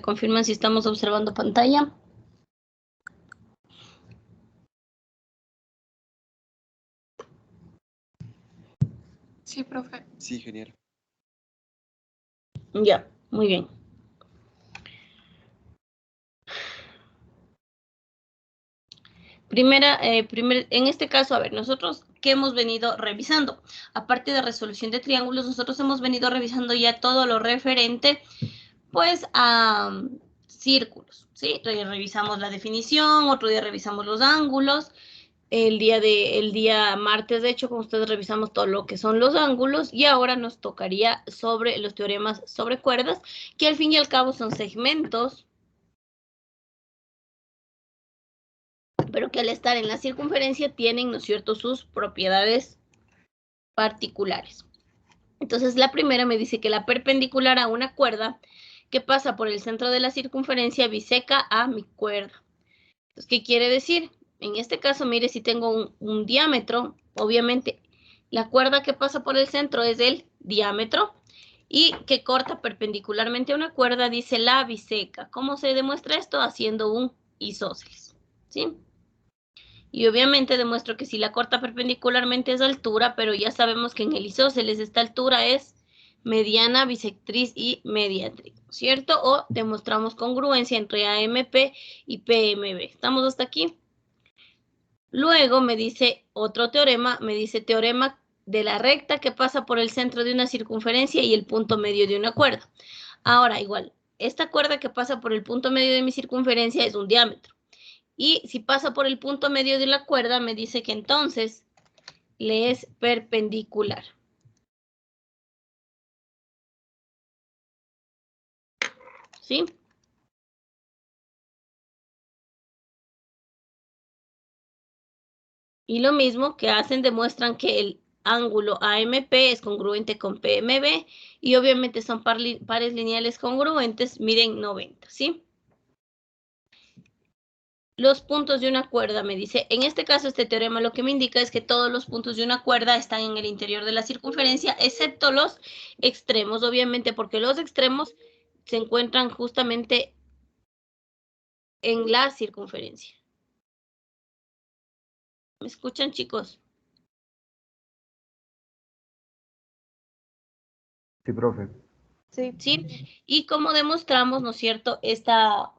confirman si estamos observando pantalla. Sí, profe. Sí, genial. Ya, muy bien. En este caso, a ver, nosotros, ¿qué hemos venido revisando? Aparte de resolución de triángulos, nosotros hemos venido revisando ya todo lo referente, pues, a círculos, ¿sí? Revisamos la definición, otro día revisamos los ángulos, el día martes, de hecho, con ustedes revisamos todo lo que son los ángulos, y ahora nos tocaría sobre los teoremas sobre cuerdas, que al fin y al cabo son segmentos, pero que al estar en la circunferencia tienen, ¿no es cierto?, sus propiedades particulares. Entonces, la primera me dice que la perpendicular a una cuerda que pasa por el centro de la circunferencia biseca a mi cuerda. Entonces, ¿qué quiere decir? En este caso, mire, si tengo un diámetro, obviamente la cuerda que pasa por el centro es el diámetro, y que corta perpendicularmente a una cuerda dice la biseca. ¿Cómo se demuestra esto? Haciendo un isósceles, ¿sí? Y obviamente demuestro que si la corta perpendicularmente es altura, pero ya sabemos que en el isósceles esta altura es mediana, bisectriz y mediatriz, ¿cierto? O demostramos congruencia entre AMP y PMB. ¿Estamos hasta aquí? Luego me dice otro teorema, me dice teorema de la recta que pasa por el centro de una circunferencia y el punto medio de una cuerda. Ahora, igual, esta cuerda que pasa por el punto medio de mi circunferencia es un diámetro. Y si pasa por el punto medio de la cuerda, me dice que entonces le es perpendicular. ¿Sí? Y lo mismo que hacen, demuestran que el ángulo AMP es congruente con PMB, y obviamente son pares lineales congruentes, miden 90, ¿sí? Los puntos de una cuerda, me dice, en este caso este teorema lo que me indica es que todos los puntos de una cuerda están en el interior de la circunferencia, excepto los extremos, obviamente, porque los extremos se encuentran justamente en la circunferencia. ¿Me escuchan, chicos? Sí, profe. Sí. ¿Sí? Y como demostramos, ¿no es cierto?, esta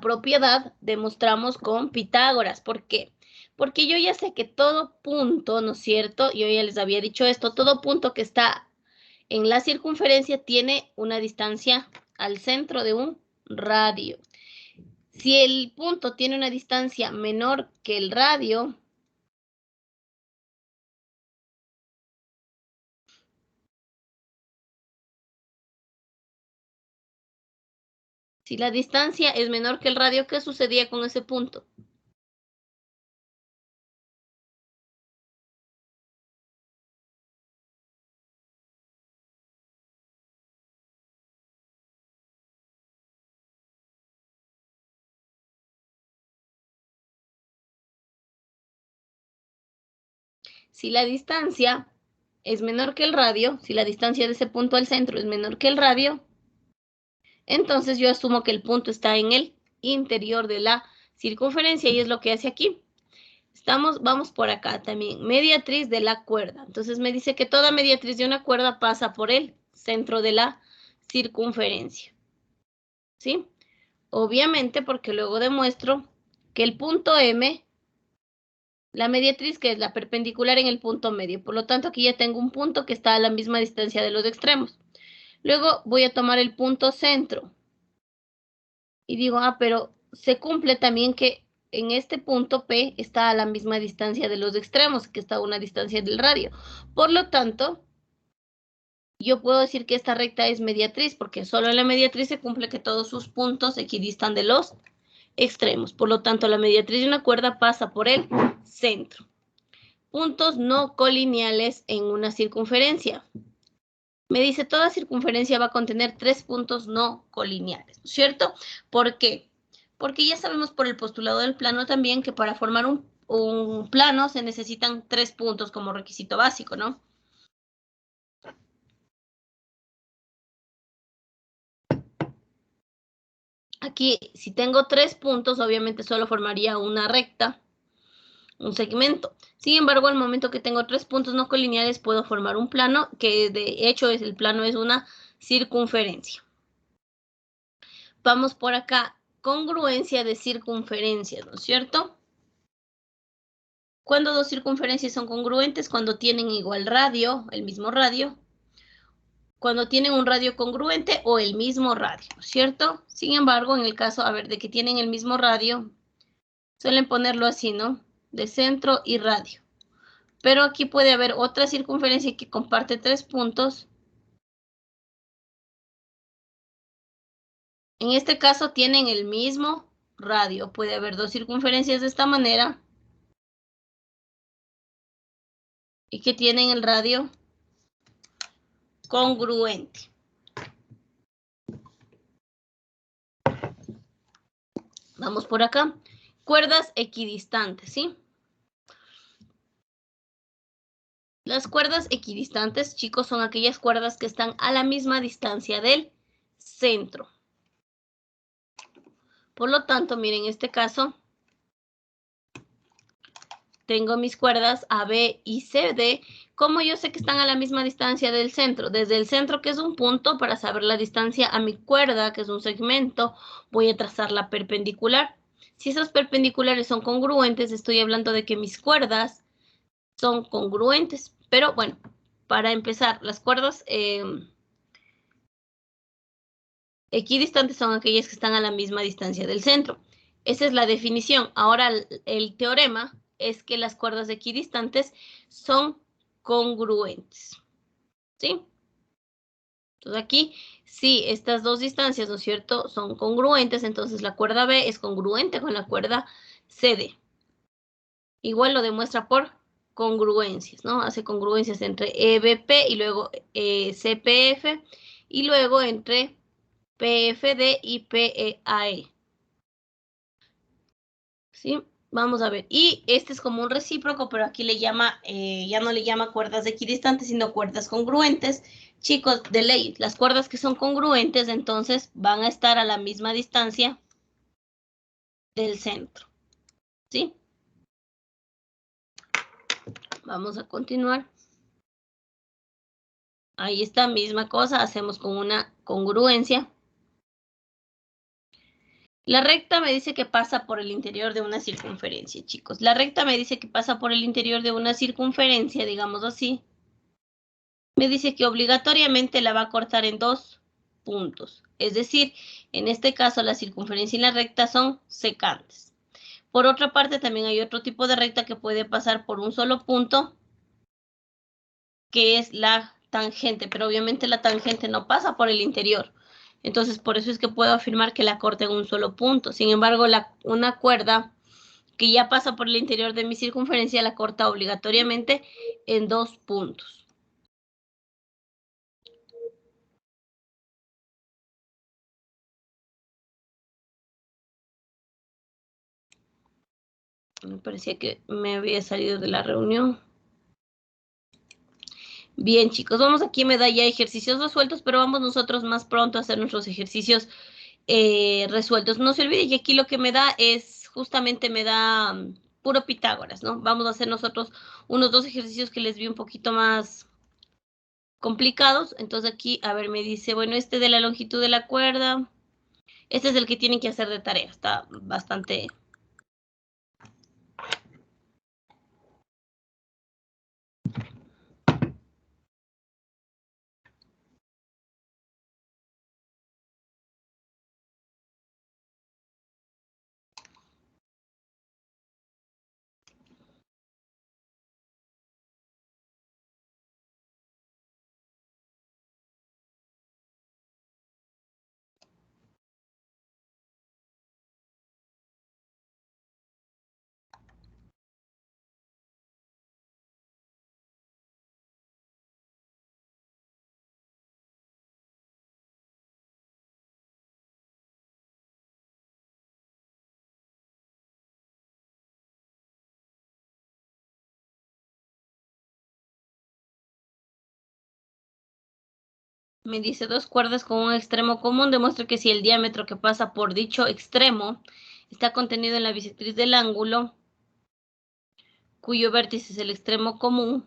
propiedad demostramos con Pitágoras. ¿Por qué? Porque yo ya sé que todo punto, ¿no es cierto?, yo ya les había dicho esto, todo punto que está en la circunferencia tiene una distancia al centro de un radio. Si el punto tiene una distancia menor que el radio, si la distancia es menor que el radio, ¿qué sucedía con ese punto? Si la distancia es menor que el radio, si la distancia de ese punto al centro es menor que el radio, entonces yo asumo que el punto está en el interior de la circunferencia, y es lo que hace aquí. Vamos por acá también, mediatriz de la cuerda. Entonces me dice que toda mediatriz de una cuerda pasa por el centro de la circunferencia, ¿sí? Obviamente, porque luego demuestro que el punto M, la mediatriz, que es la perpendicular en el punto medio. Por lo tanto, aquí ya tengo un punto que está a la misma distancia de los extremos. Luego voy a tomar el punto centro. Y digo, pero se cumple también que en este punto P está a la misma distancia de los extremos, que está a una distancia del radio. Por lo tanto, yo puedo decir que esta recta es mediatriz, porque solo en la mediatriz se cumple que todos sus puntos equidistan de los extremos. Por lo tanto, la mediatriz de una cuerda pasa por el centro. Puntos no colineales en una circunferencia. Me dice, toda circunferencia va a contener 3 puntos no colineales, ¿no es cierto? ¿Por qué? Porque ya sabemos por el postulado del plano también que para formar un plano se necesitan 3 puntos como requisito básico, ¿no? Aquí, si tengo 3 puntos, obviamente solo formaría una recta, un segmento. Sin embargo, al momento que tengo 3 puntos no colineales, puedo formar un plano, que de hecho el plano es una circunferencia. Vamos por acá, congruencia de circunferencias, ¿no es cierto? Cuando dos circunferencias son congruentes, cuando tienen igual radio, el mismo radio, cuando tienen un radio congruente o el mismo radio, ¿no es cierto? Sin embargo, en el caso, a ver, de que tienen el mismo radio, suelen ponerlo así, ¿no? De centro y radio. Pero aquí puede haber otra circunferencia que comparte 3 puntos. En este caso tienen el mismo radio. Puede haber 2 circunferencias de esta manera. Y que tienen el radio congruente. Vamos por acá. Cuerdas equidistantes, ¿sí? Las cuerdas equidistantes, chicos, son aquellas cuerdas que están a la misma distancia del centro. Por lo tanto, miren, en este caso, tengo mis cuerdas AB y CD. ¿Cómo yo sé que están a la misma distancia del centro? Desde el centro, que es un punto, para saber la distancia a mi cuerda, que es un segmento, voy a trazar la perpendicular. Si esas perpendiculares son congruentes, estoy hablando de que mis cuerdas son congruentes. Pero bueno, para empezar, las cuerdas equidistantes son aquellas que están a la misma distancia del centro. Esa es la definición. Ahora, el teorema es que las cuerdas equidistantes son congruentes. ¿Sí? Entonces aquí, si estas dos distancias, ¿no es cierto?, son congruentes, entonces la cuerda B es congruente con la cuerda CD. Igual lo demuestra por congruencias, ¿no? Hace congruencias entre EBP y luego CPF y luego entre PFD y PEAE. ¿Sí? Vamos a ver. Y este es como un recíproco, pero aquí le llama, ya no le llama cuerdas equidistantes, sino cuerdas congruentes. Chicos, de ley, las cuerdas que son congruentes, entonces van a estar a la misma distancia del centro. ¿Sí? Vamos a continuar. Ahí está, misma cosa, hacemos con una congruencia. La recta me dice que pasa por el interior de una circunferencia, chicos. La recta me dice que pasa por el interior de una circunferencia, digamos así. Me dice que obligatoriamente la va a cortar en 2 puntos. Es decir, en este caso la circunferencia y la recta son secantes. Por otra parte, también hay otro tipo de recta que puede pasar por un solo punto, que es la tangente, pero obviamente la tangente no pasa por el interior. Entonces, por eso es que puedo afirmar que la corta en un solo punto. Sin embargo, una cuerda que ya pasa por el interior de mi circunferencia la corta obligatoriamente en 2 puntos. Me parecía que me había salido de la reunión. Bien, chicos, vamos aquí, me da ya ejercicios resueltos, pero vamos nosotros más pronto a hacer nuestros ejercicios resueltos. No se olvide que aquí lo que me da es, justamente me da puro Pitágoras, ¿no? Vamos a hacer nosotros unos 2 ejercicios que les vi un poquito más complicados. Entonces aquí, a ver, me dice, bueno, este de la longitud de la cuerda, este es el que tienen que hacer de tarea. Está bastante Me dice 2 cuerdas con un extremo común. Demuestra que si el diámetro que pasa por dicho extremo está contenido en la bisectriz del ángulo, cuyo vértice es el extremo común,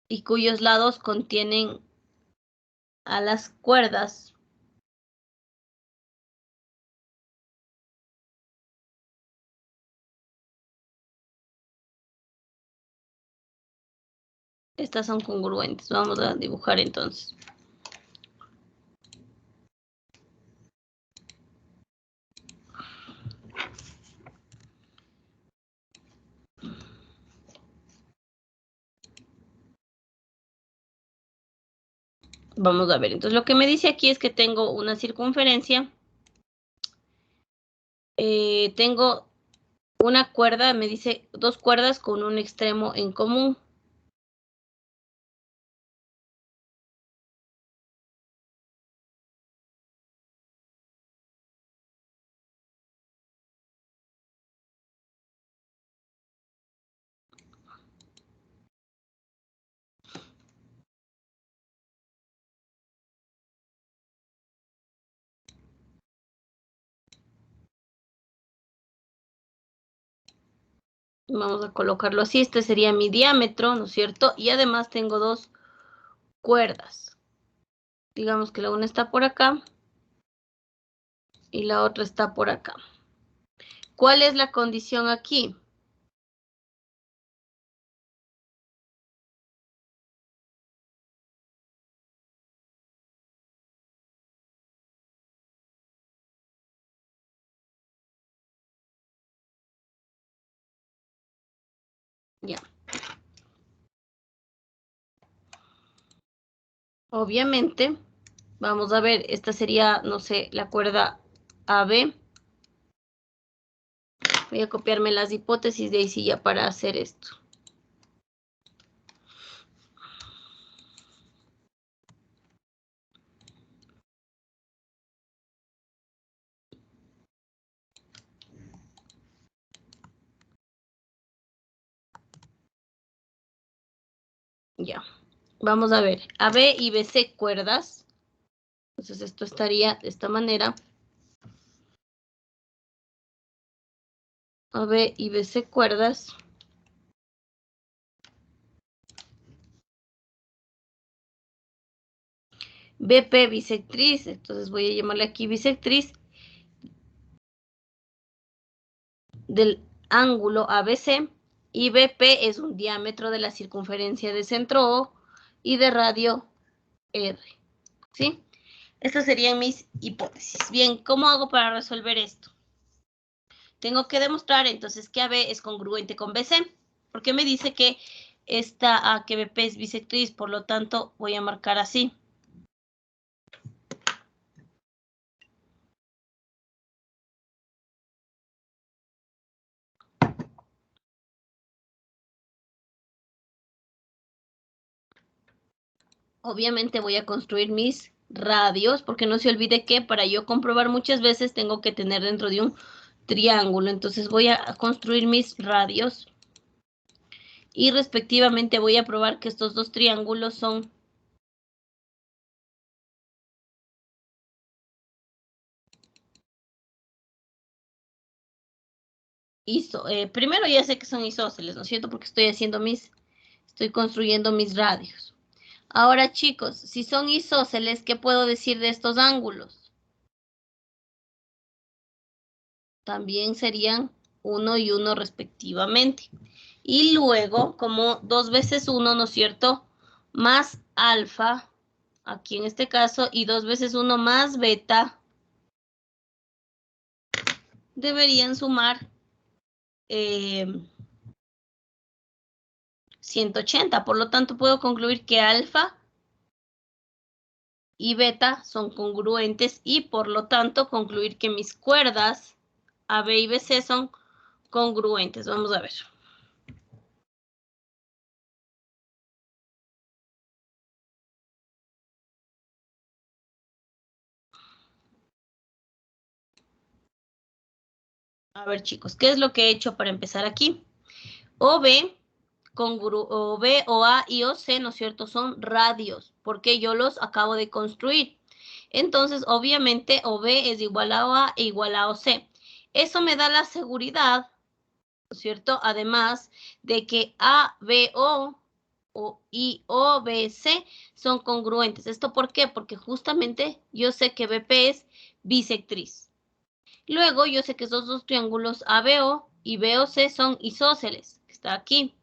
y cuyos lados contienen a las cuerdas, estas son congruentes. Vamos a dibujar entonces. Vamos a ver, entonces lo que me dice aquí es que tengo una circunferencia, tengo una cuerda, me dice 2 cuerdas con un extremo en común. Vamos a colocarlo así, este sería mi diámetro, ¿no es cierto? Y además tengo 2 cuerdas. Digamos que la una está por acá y la otra está por acá. ¿Cuál es la condición aquí? Ya. Obviamente, vamos a ver, esta sería, no sé, la cuerda AB. Voy a copiarme las hipótesis de ahí sí ya para hacer esto. Ya. Vamos a ver, AB y BC cuerdas. Entonces esto estaría de esta manera. AB y BC cuerdas. BP bisectriz, entonces voy a llamarle aquí bisectriz del ángulo ABC, y BP es un diámetro de la circunferencia de centro O y de radio R, ¿sí? Estas serían mis hipótesis. Bien, ¿cómo hago para resolver esto? Tengo que demostrar entonces que AB es congruente con BC, porque me dice que que BP es bisectriz, por lo tanto voy a marcar así. Obviamente voy a construir mis radios, porque no se olvide que para yo comprobar muchas veces tengo que tener dentro de un triángulo. Entonces voy a construir mis radios y respectivamente voy a probar que estos 2 triángulos son primero ya sé que son isósceles, ¿no es cierto? Porque estoy construyendo mis radios. Ahora, chicos, si son isósceles, ¿qué puedo decir de estos ángulos? También serían 1 y 1 respectivamente. Y luego, como 2 veces 1, ¿no es cierto? Más alfa, aquí en este caso, y 2 veces 1 más beta, deberían sumar 180. Por lo tanto, puedo concluir que alfa y beta son congruentes y por lo tanto concluir que mis cuerdas AB y BC son congruentes. Vamos a ver. A ver, chicos, ¿qué es lo que he hecho para empezar aquí? OB o B, o A y o C, ¿no es cierto? Son radios, porque yo los acabo de construir. Entonces, obviamente, OB es igual a OA e igual a OC. Eso me da la seguridad, ¿no es cierto? Además de que ABO y OBC son congruentes. ¿Esto por qué? Porque justamente yo sé que BP es bisectriz. Luego, yo sé que esos dos triángulos ABO y BOC son isósceles, que está aquí.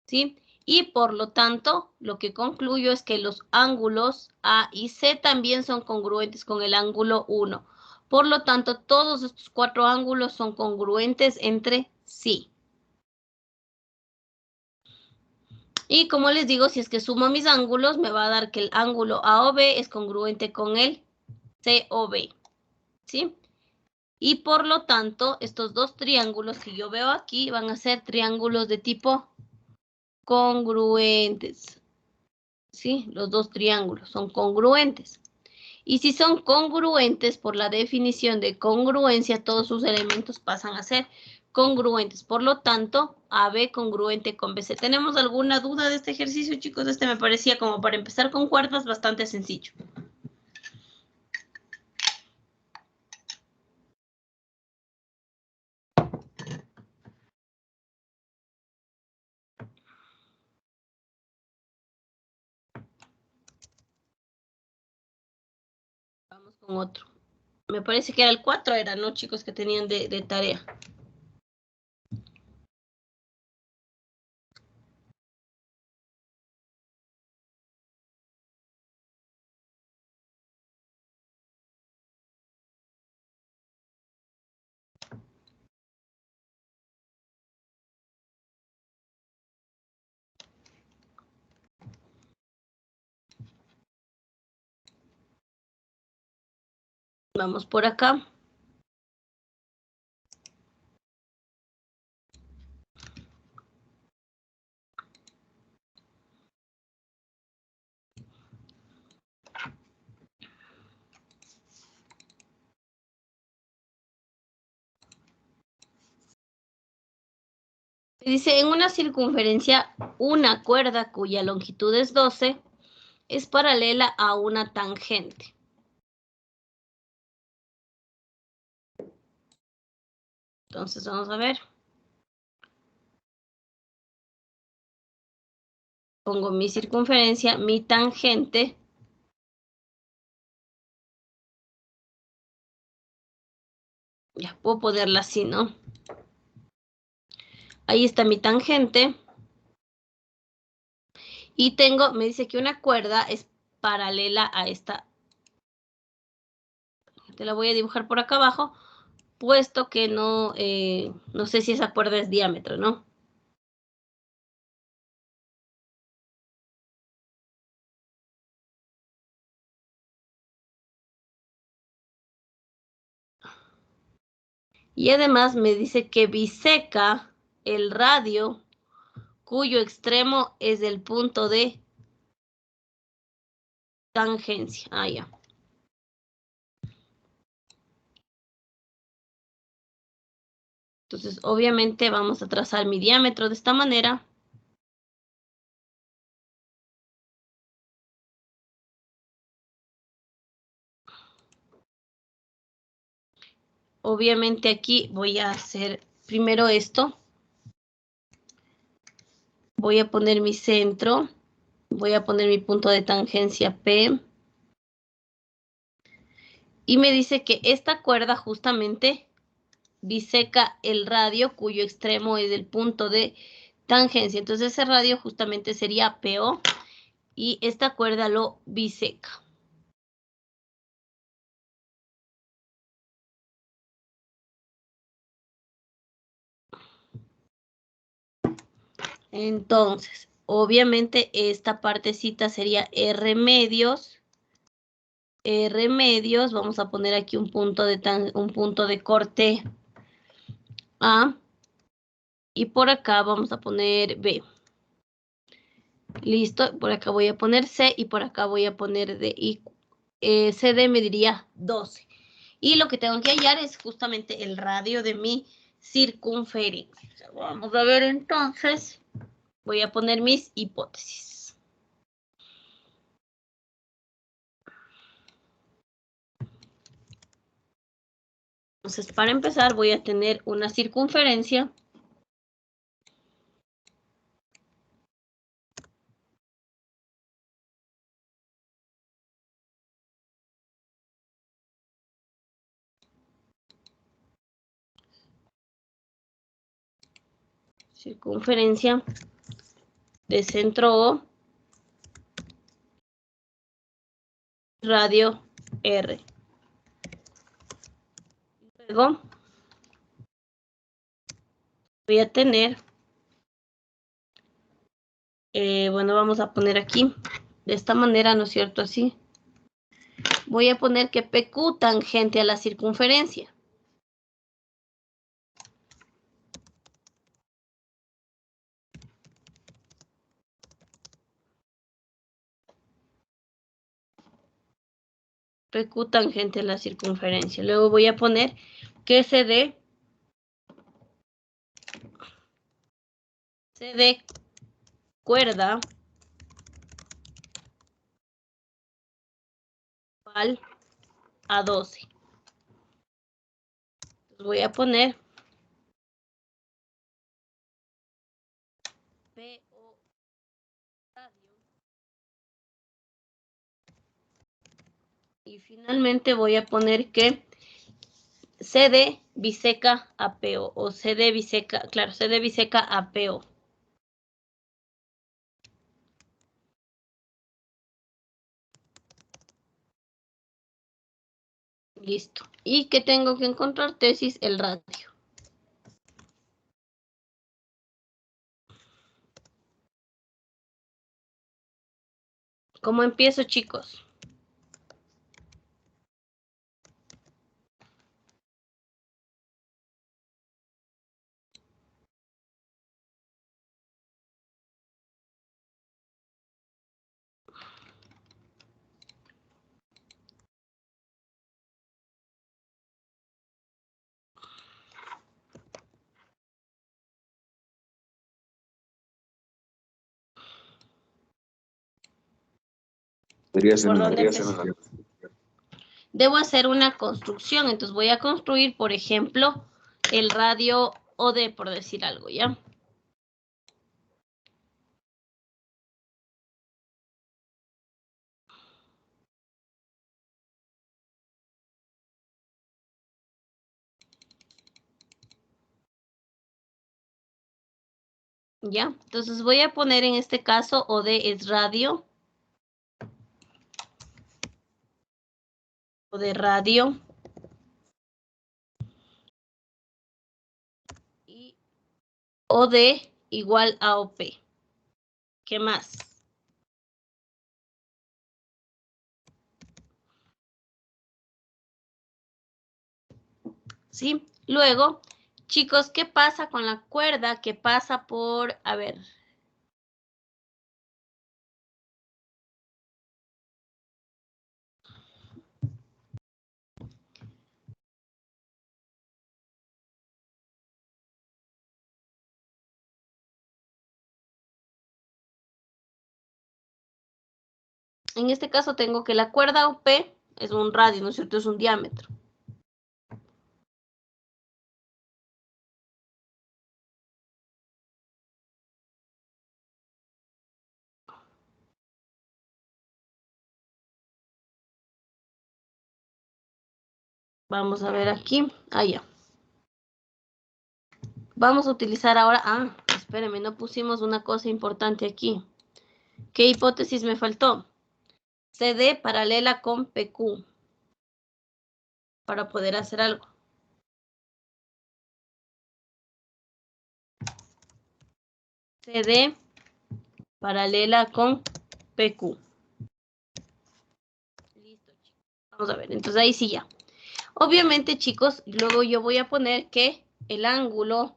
¿Sí? Y por lo tanto, lo que concluyo es que los ángulos A y C también son congruentes con el ángulo 1. Por lo tanto, todos estos 4 ángulos son congruentes entre sí. Y como les digo, si es que sumo mis ángulos, me va a dar que el ángulo AOB es congruente con el COB. ¿Sí? Y por lo tanto, estos dos triángulos que yo veo aquí van a ser triángulos de tipo congruentes. ¿Sí? Los dos triángulos son congruentes. Y si son congruentes, por la definición de congruencia, todos sus elementos pasan a ser congruentes. Por lo tanto, AB congruente con BC. ¿Tenemos alguna duda de este ejercicio, chicos? Este me parecía como para empezar con cuerdas bastante sencillo. Vamos con otro. Me parece que era el 4, era, ¿no, chicos? Que tenían de tarea. Vamos por acá. Dice, en una circunferencia, una cuerda cuya longitud es 12 es paralela a una tangente. Entonces, vamos a ver. Pongo mi circunferencia, mi tangente. Ya puedo ponerla así, ¿no? Ahí está mi tangente. Y tengo, me dice que una cuerda es paralela a esta. Te la voy a dibujar por acá abajo, puesto que no, no sé si esa cuerda es diámetro, ¿no? Y además me dice que biseca el radio cuyo extremo es el punto de tangencia. Ah, ya. Entonces, obviamente vamos a trazar mi diámetro de esta manera. Obviamente aquí voy a hacer primero esto. Voy a poner mi centro. Voy a poner mi punto de tangencia P. Y me dice que esta cuerda justamente biseca el radio cuyo extremo es el punto de tangencia. Entonces ese radio justamente sería PO y esta cuerda lo biseca. Entonces, obviamente esta partecita sería R medios. R medios, vamos a poner aquí un punto de corte A. Y por acá vamos a poner B. Listo, por acá voy a poner C y por acá voy a poner D. Y CD me diría 12. Y lo que tengo que hallar es justamente el radio de mi circunferencia. Vamos a ver entonces. Voy a poner mis hipótesis. Entonces, para empezar, voy a tener una circunferencia. Circunferencia de centro O, radio R. Luego voy a tener, bueno, vamos a poner aquí, de esta manera, ¿no es cierto? Así. Voy a poner que PQ tangente a la circunferencia. PQ tangente a la circunferencia. Luego voy a poner que CD cuerda igual a 12. Entonces voy a poner PO radio. Y finalmente voy a poner que CD biseca a PO o CD biseca, claro, CD biseca a PO. Listo. Y que tengo que encontrar tesis el radio. ¿Cómo empiezo, chicos? Debo hacer una construcción, entonces voy a construir, por ejemplo, el radio OD, por decir algo, ¿ya? ¿Ya? Entonces voy a poner en este caso OD es radio. OD radio. Y OD igual a OP. ¿Qué más? ¿Sí? Luego, chicos, ¿qué pasa con la cuerda que pasa por, a ver? En este caso tengo que la cuerda OP es un radio, ¿no es cierto? Es un diámetro. Vamos a ver aquí. Ya. Vamos a utilizar ahora... espérenme, no pusimos una cosa importante aquí. ¿Qué hipótesis me faltó? CD paralela con PQ. Para poder hacer algo. CD paralela con PQ. Listo, chicos. Vamos a ver, entonces ahí sí ya. Obviamente, chicos, luego yo voy a poner que el ángulo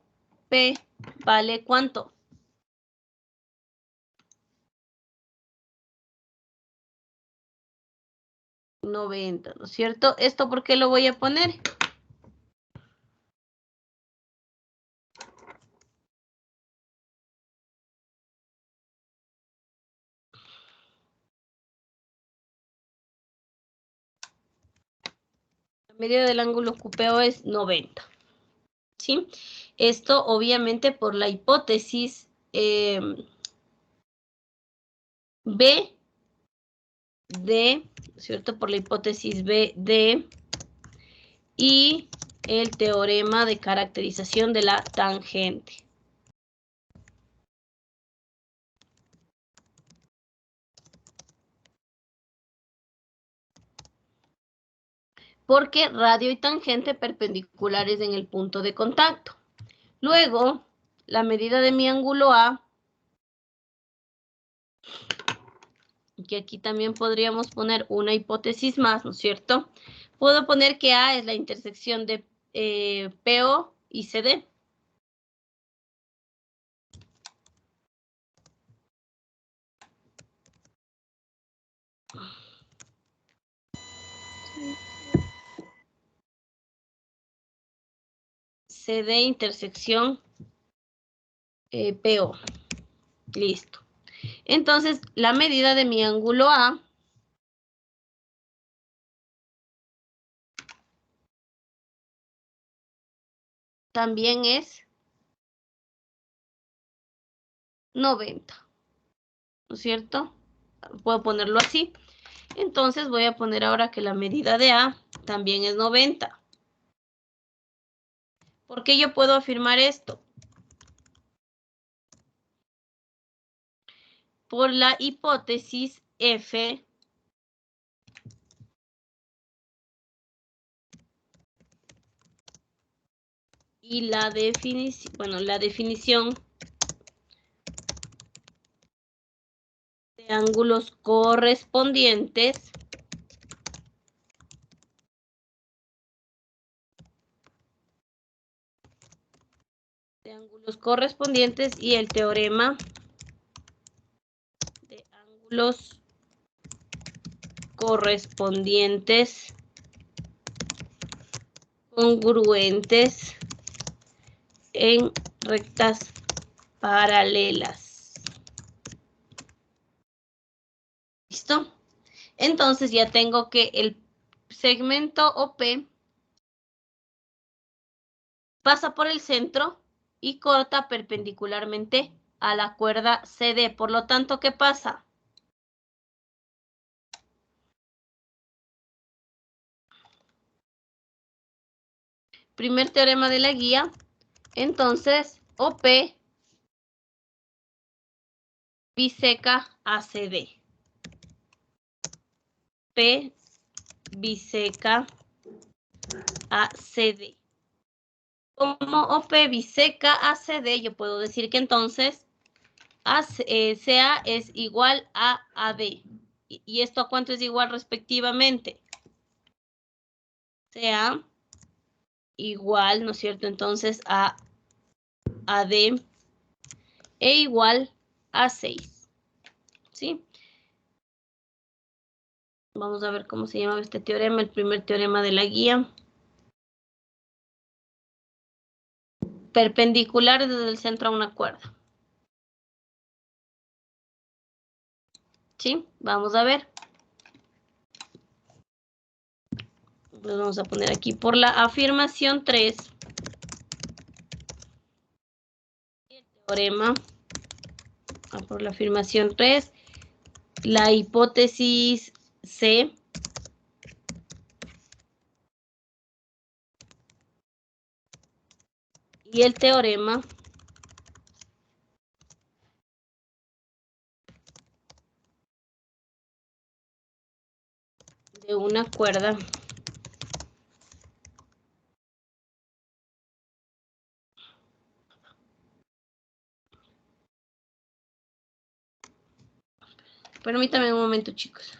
P vale ¿cuánto? 90, ¿no es cierto? ¿Esto por qué lo voy a poner? medida del ángulo QPO es 90. ¿Sí? Esto obviamente por la hipótesis B de, ¿cierto? Por la hipótesis B de y el teorema de caracterización de la tangente. Porque radio y tangente perpendiculares en el punto de contacto. Luego, la medida de mi ángulo A, que aquí también podríamos poner una hipótesis más, ¿no es cierto? Puedo poner que A es la intersección de PO y CD. CD intersección PO. Listo. Entonces, la medida de mi ángulo A también es 90, ¿no es cierto? Puedo ponerlo así. Entonces voy a poner ahora que la medida de A también es 90. ¿Por qué yo puedo afirmar esto? Por la hipótesis F y la definición de ángulos correspondientes y el teorema de ángulos correspondientes congruentes en rectas paralelas. ¿Listo? Entonces ya tengo que el segmento OP pasa por el centro y corta perpendicularmente a la cuerda CD. Por lo tanto, ¿qué pasa? Primer teorema de la guía. Entonces, OP biseca ACD. P biseca ACD. Como OP biseca ACD, yo puedo decir que entonces CA es igual a AD. ¿Y esto a cuánto es igual respectivamente? CA igual, ¿no es cierto? Entonces a AD e igual a 6. ¿Sí? Vamos a ver cómo se llama este teorema, el primer teorema de la guía. Perpendicular desde el centro a una cuerda. ¿Sí? Vamos a ver. Pues vamos a poner aquí por la afirmación 3. El teorema. Por la afirmación 3. La hipótesis C. Y el teorema de una cuerda permítanme un momento, chicos.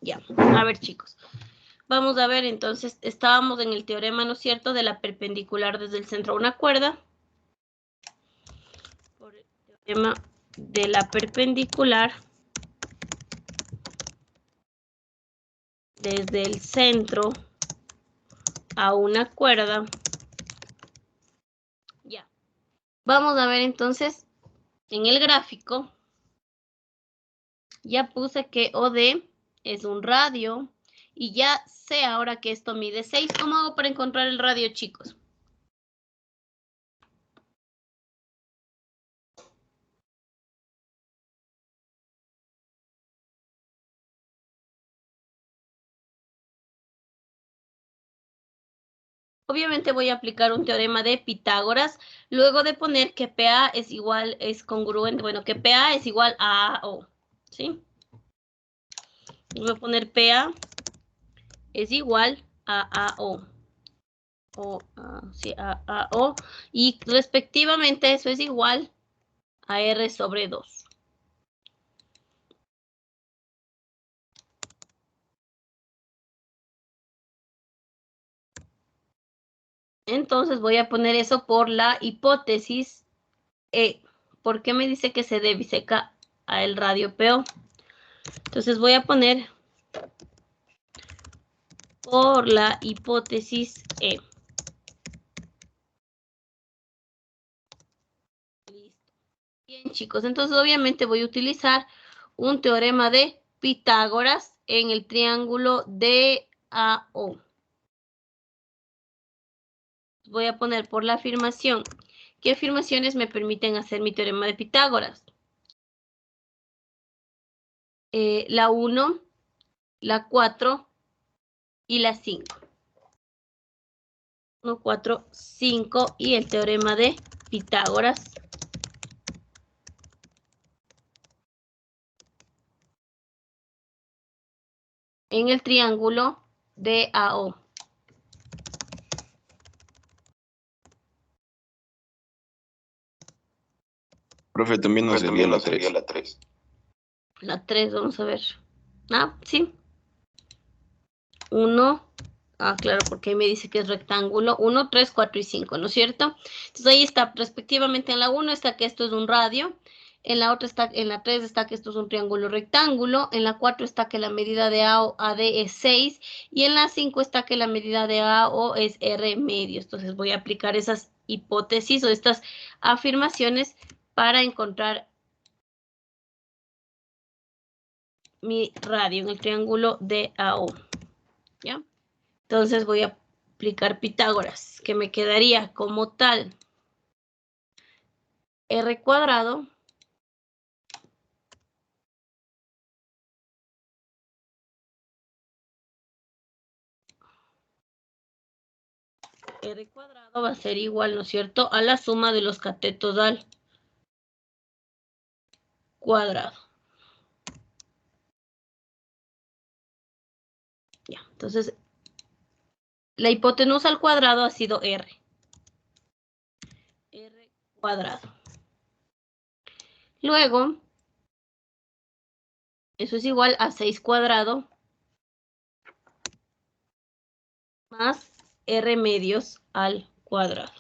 Ya, a ver, chicos. Vamos a ver, entonces, estábamos en el teorema, ¿no es cierto?, de la perpendicular desde el centro a una cuerda. Por el teorema de la perpendicular desde el centro a una cuerda. Ya. Vamos a ver, entonces, en el gráfico, ya puse que OD es un radio. Y ya sé ahora que esto mide 6. ¿Cómo hago para encontrar el radio, chicos? Obviamente voy a aplicar un teorema de Pitágoras, luego de poner que PA es congruente, bueno, que PA es igual a AO, ¿sí? Voy a poner PA es igual a AO. A O, y respectivamente eso es igual a R sobre 2. Entonces voy a poner eso por la hipótesis E. ¿Por qué me dice que se diviseca a el radio PO? Entonces voy a poner por la hipótesis E. Listo. Bien, chicos, entonces obviamente voy a utilizar un teorema de Pitágoras en el triángulo DAO. Voy a poner por la afirmación. ¿Qué afirmaciones me permiten hacer mi teorema de Pitágoras? La 1, la 4 y la 5. 1, 4, 5 y el teorema de Pitágoras. En el triángulo DAO. Profe, también nos sería la 3. La 3, vamos a ver. Ah, sí. 1. Ah, claro, porque ahí me dice que es rectángulo. 1, 3, 4 y 5, ¿no es cierto? Entonces ahí está, respectivamente en la 1 está que esto es un radio. En la otra está, en la 3 está que esto es un triángulo rectángulo. En la 4 está que la medida de AD es 6. Y en la 5 está que la medida de AO es R medio. Entonces voy a aplicar esas hipótesis o estas afirmaciones para encontrar mi radio en el triángulo de AO. ¿Ya? Entonces voy a aplicar Pitágoras, que me quedaría como tal R cuadrado va a ser igual, ¿no es cierto?, a la suma de los catetos al cuadrado. Ya, entonces la hipotenusa al cuadrado ha sido R. R cuadrado. Luego, eso es igual a 6 cuadrado más R medios al cuadrado.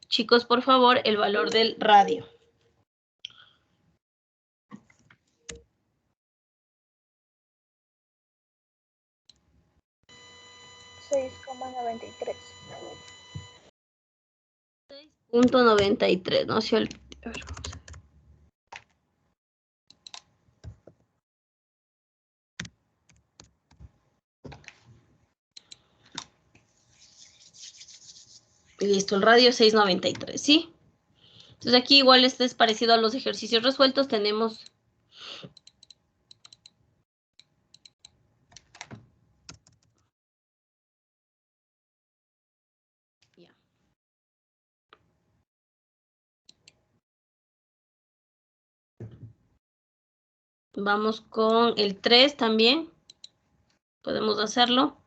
Chicos, por favor, el valor del radio. 6,93. 6.93, no se olvide. Listo, el radio 6.93, ¿sí? Entonces aquí igual este es parecido a los ejercicios resueltos. Tenemos Vamos con el 3 también. Podemos hacerlo.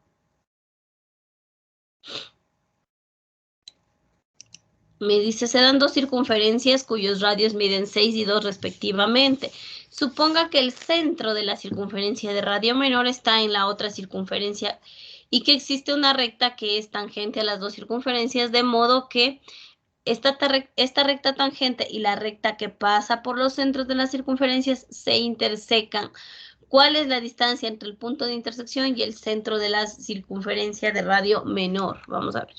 Me dice, se dan dos circunferencias cuyos radios miden 6 y 2 respectivamente. Suponga que el centro de la circunferencia de radio menor está en la otra circunferencia y que existe una recta que es tangente a las dos circunferencias, de modo que esta recta tangente y la recta que pasa por los centros de las circunferencias se intersecan. ¿Cuál es la distancia entre el punto de intersección y el centro de la circunferencia de radio menor? Vamos a ver.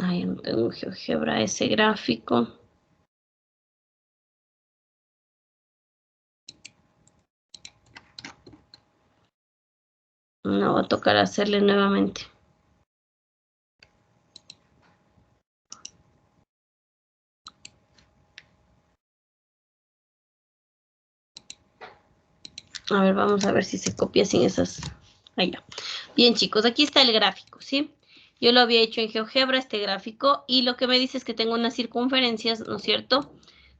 Ay, no tengo GeoGebra ese gráfico. No, va a tocar hacerle nuevamente. A ver, vamos a ver si se copia sin esas. Ahí ya. Bien, chicos, aquí está el gráfico, ¿sí? Yo lo había hecho en GeoGebra, este gráfico, y lo que me dice es que tengo unas circunferencias, ¿no es cierto?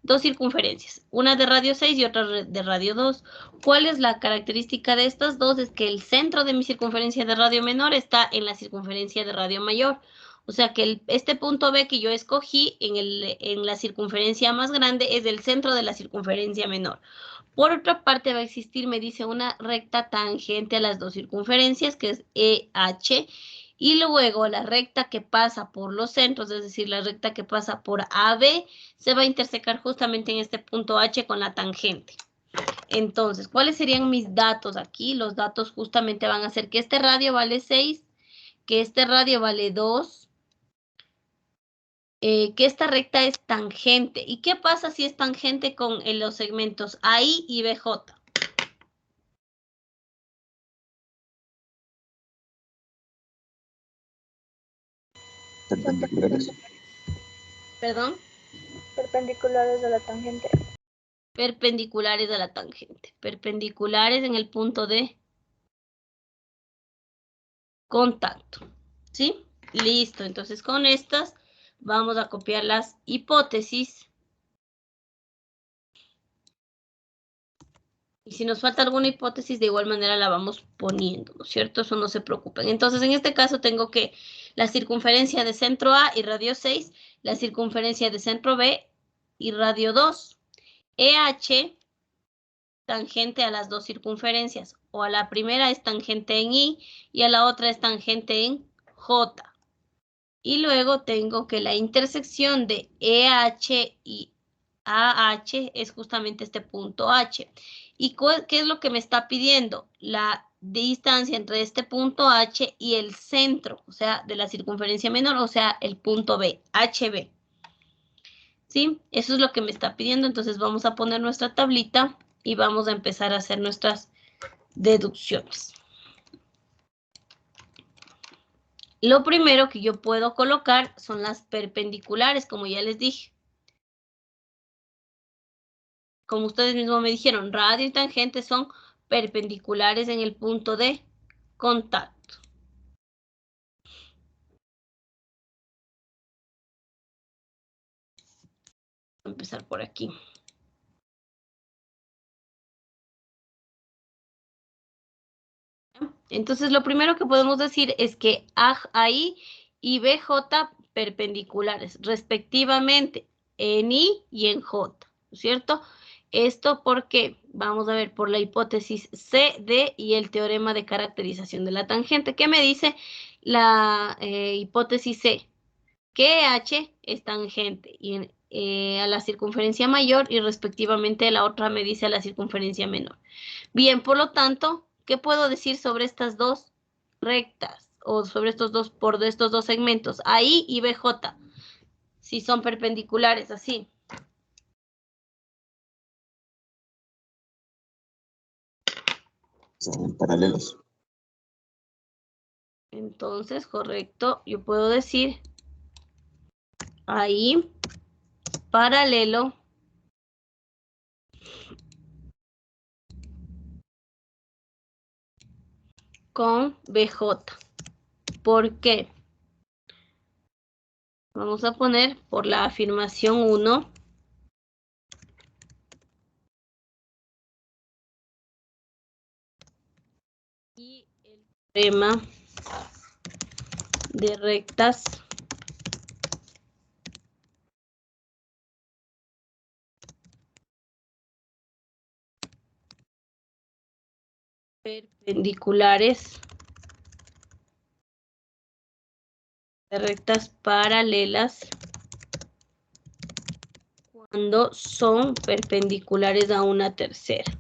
Dos circunferencias, una de radio 6 y otra de radio 2. ¿Cuál es la característica de estas dos? Es que el centro de mi circunferencia de radio menor está en la circunferencia de radio mayor. O sea que este punto B que yo escogí en la circunferencia más grande es el centro de la circunferencia menor. Por otra parte va a existir, me dice, una recta tangente a las dos circunferencias, que es EH, y luego la recta que pasa por los centros, es decir, la recta que pasa por AB, se va a intersecar justamente en este punto H con la tangente. Entonces, ¿cuáles serían mis datos aquí? Los datos justamente van a ser que este radio vale 6, que este radio vale 2, que esta recta es tangente. ¿Y qué pasa si es tangente con los segmentos AI y BJ? Perpendiculares. ¿Perdón? Perpendiculares a la tangente. Perpendiculares a la tangente. Perpendiculares en el punto de contacto. ¿Sí? Listo. Entonces con estas vamos a copiar las hipótesis. Y si nos falta alguna hipótesis, de igual manera la vamos poniendo, ¿no es cierto? Eso no se preocupen. Entonces, en este caso tengo que la circunferencia de centro A y radio 6, la circunferencia de centro B y radio 2. EH, tangente a las dos circunferencias. O a la primera es tangente en I y a la otra es tangente en J. Y luego tengo que la intersección de EH y AH es justamente este punto H. ¿Y qué es lo que me está pidiendo? La distancia entre este punto H y el centro, o sea, de la circunferencia menor, o sea, el punto B, HB. ¿Sí? Eso es lo que me está pidiendo. Entonces vamos a poner nuestra tablita y vamos a empezar a hacer nuestras deducciones. Lo primero que yo puedo colocar son las perpendiculares, como ya les dije. Como ustedes mismos me dijeron, radio y tangente son perpendiculares en el punto de contacto. Voy a empezar por aquí. Entonces, lo primero que podemos decir es que AI y BJ perpendiculares, respectivamente, en I y en J, ¿no es cierto? Esto porque, vamos a ver, por la hipótesis C, D y el teorema de caracterización de la tangente. ¿Qué me dice la hipótesis C? Que H es tangente y a la circunferencia mayor y respectivamente la otra me dice a la circunferencia menor. Bien, por lo tanto, ¿qué puedo decir sobre estas dos rectas o sobre estos dos segmentos, AI y BJ? Si son perpendiculares, así. Son paralelos. Entonces, correcto, yo puedo decir AI paralelo con BJ. ¿Por qué? Vamos a poner por la afirmación 1. Y el teorema de rectas perpendiculares de rectas paralelas cuando son perpendiculares a una tercera.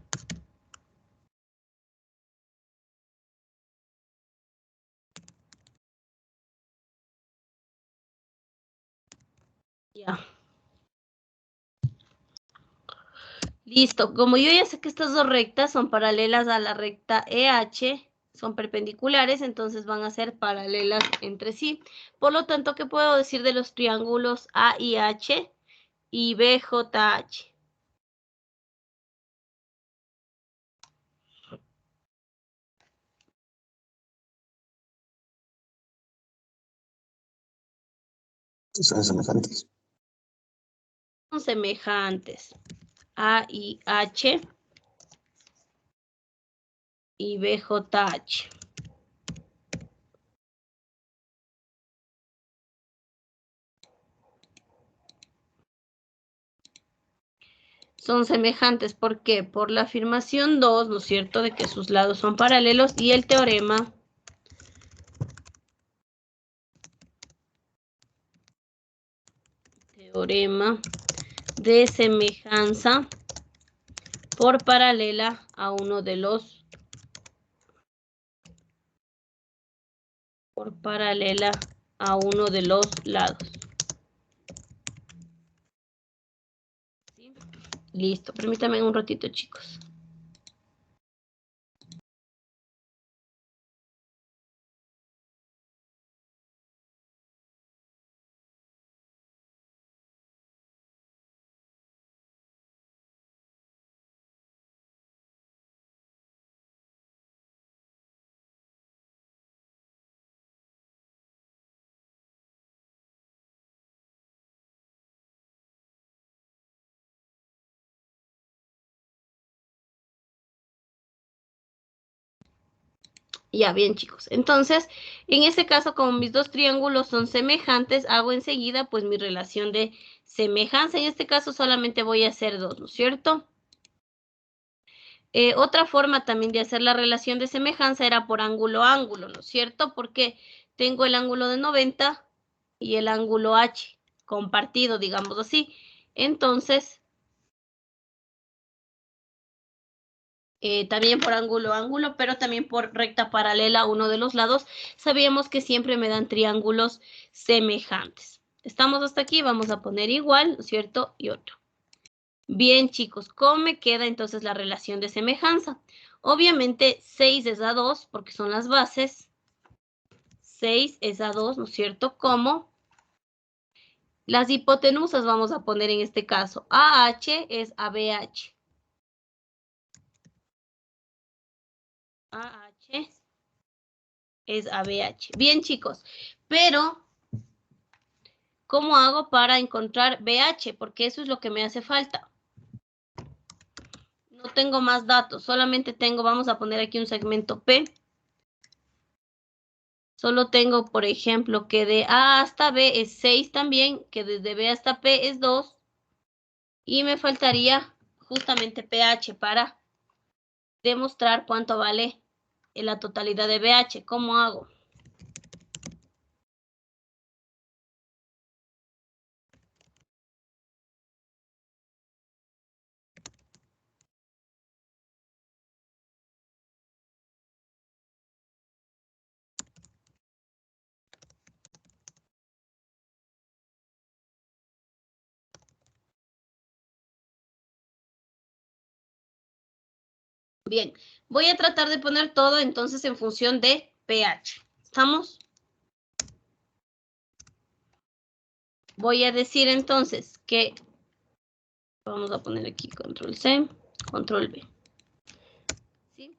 Ya. Listo. Como yo ya sé que estas dos rectas son paralelas a la recta EH, son perpendiculares, entonces van a ser paralelas entre sí. Por lo tanto, ¿qué puedo decir de los triángulos AIH y BJH? Son semejantes. Son semejantes. AIH y BJH. Son semejantes, ¿por qué? Por la afirmación 2, ¿no es cierto?, de que sus lados son paralelos y el teorema de semejanza por paralela a uno de los lados. ¿Sí? Listo, permítanme un ratito, chicos. Ya, bien, chicos. Entonces, en este caso, como mis dos triángulos son semejantes, hago enseguida pues mi relación de semejanza. En este caso solamente voy a hacer dos, ¿no es cierto? Otra forma también de hacer la relación de semejanza era por ángulo a ángulo, ¿no es cierto? Porque tengo el ángulo de 90 y el ángulo H compartido, digamos así. Entonces, también por ángulo a ángulo, pero también por recta paralela a uno de los lados, sabíamos que siempre me dan triángulos semejantes. ¿Estamos hasta aquí? Vamos a poner igual, ¿no es cierto? Y otro. Bien, chicos, ¿cómo me queda entonces la relación de semejanza? Obviamente 6 es a 2 porque son las bases. 6 es a 2, ¿no es cierto? Como las hipotenusas vamos a poner en este caso. AH es a BH. AH es a BH. Bien, chicos, pero ¿cómo hago para encontrar BH? Porque eso es lo que me hace falta. No tengo más datos, solamente tengo, vamos a poner aquí un segmento P. Solo tengo, por ejemplo, que de A hasta B es 6 también, que desde B hasta P es 2. Y me faltaría justamente pH para demostrar cuánto vale la totalidad de BH. ¿Cómo hago? Bien, voy a tratar de poner todo entonces en función de pH. ¿Estamos? Voy a decir entonces que vamos a poner aquí control C, control V. ¿Sí?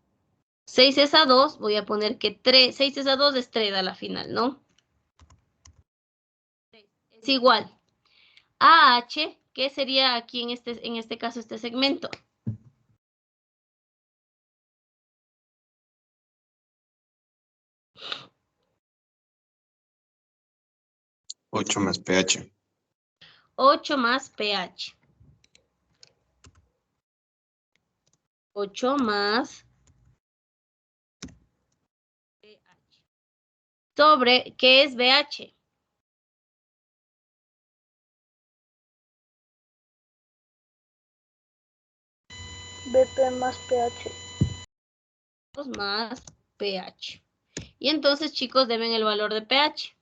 6 es a 2, voy a poner que 3, 6 es a 2 es 3 a la final, ¿no? Es igual a H, ¿qué sería aquí en este caso este segmento? 8 más pH. 8 más pH. 8 más pH. Sobre, ¿qué es BH? BP más pH. Más pH. Y entonces, chicos, deben el valor de pH.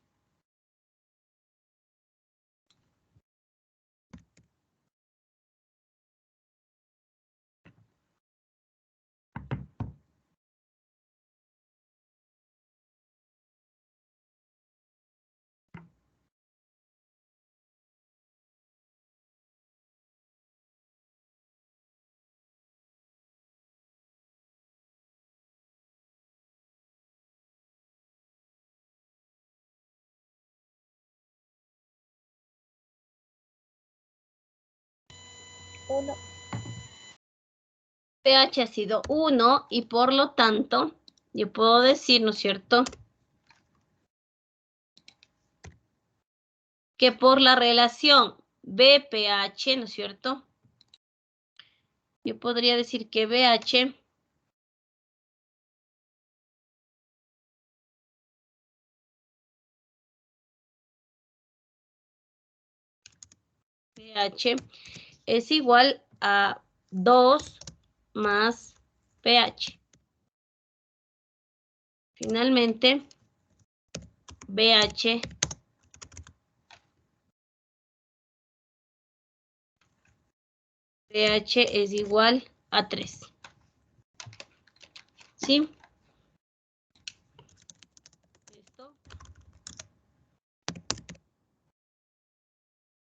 Uno. pH ha sido 1 y por lo tanto, yo puedo decir, ¿no es cierto?, que por la relación BPH, ¿no es cierto?, yo podría decir que BH es igual a 2 más pH. Finalmente, BH es igual a 3. ¿Sí? Esto.